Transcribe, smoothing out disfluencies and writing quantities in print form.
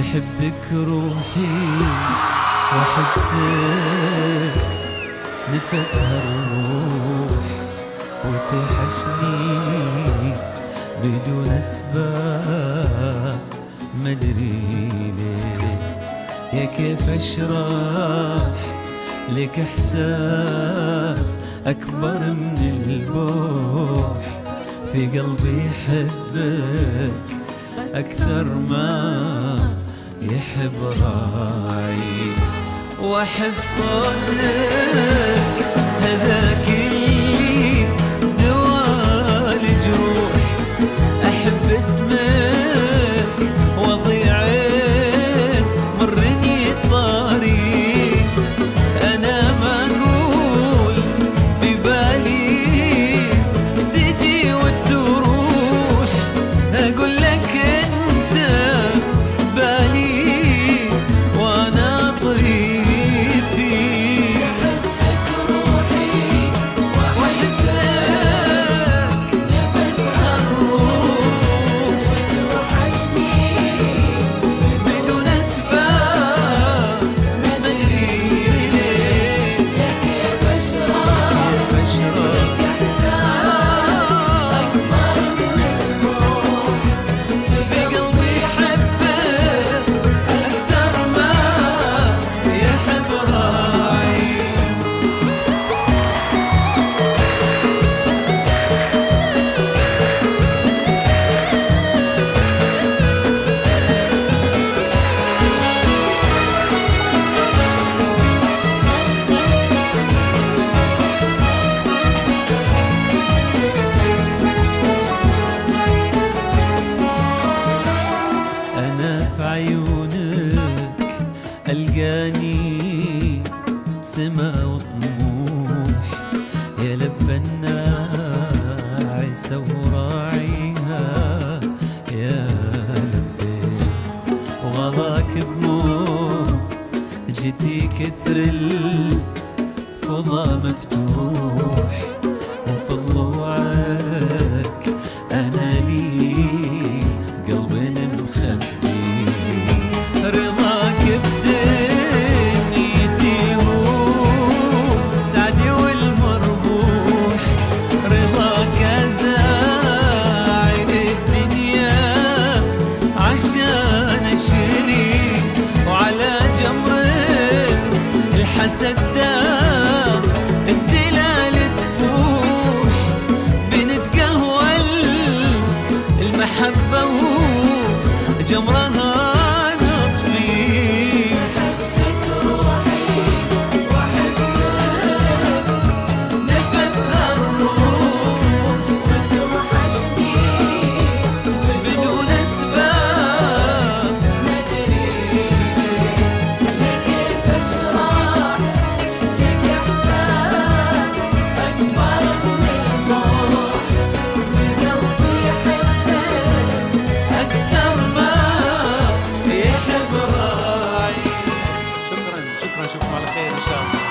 أحبك روحي وأحسك نفسها الروح، وتوحشني بدون أسباب مدري ليه. يا كيف أشرح لك إحساس أكبر من البوح، في قلبي يحبك أكثر ما يحب راعي. وأحب صوتك هذاك اللي دوا الجروح، أحب اسمك وضيعك مرني الطريق. أنا ما أقول في بالي تجي وتروح، أقول لك أنت بالي وأنا طريق فيك. أحبك روحي وأحسك نفسها الروح، وتوحشني بدون أسباب مدري ليه. يا كيف أشرح لك إحساس أكبر من الروح، في قلبي يحبك أكثر ما يحب راعي. أنا في عيونك ألقاني سما وطموح، يا لبى الناعسة وراعيها يا لبي. وغلاك بموجتي كثر الفضا مفتوح، وفي ضلوعك أنا لي قلبي مخبي. رضاك بدنيتي هو سعدي والمربوح، رضاك أزاعد الدنيا عشان أشري. وعلى جمرك الحسد دام الدلال تفوح، بنتقهوى المحبة وجمرها نطفي. أحبك روحي وأحسك نفسها الروح، وتوحشني بدون أسباب مدري ليه. يا كيف أشرح لك إحساس أكبر من الروح، في قلبي يحبك أكثر ما يحب راعي. شكرا شكرا، أشوفكم على خير إن شاء الله.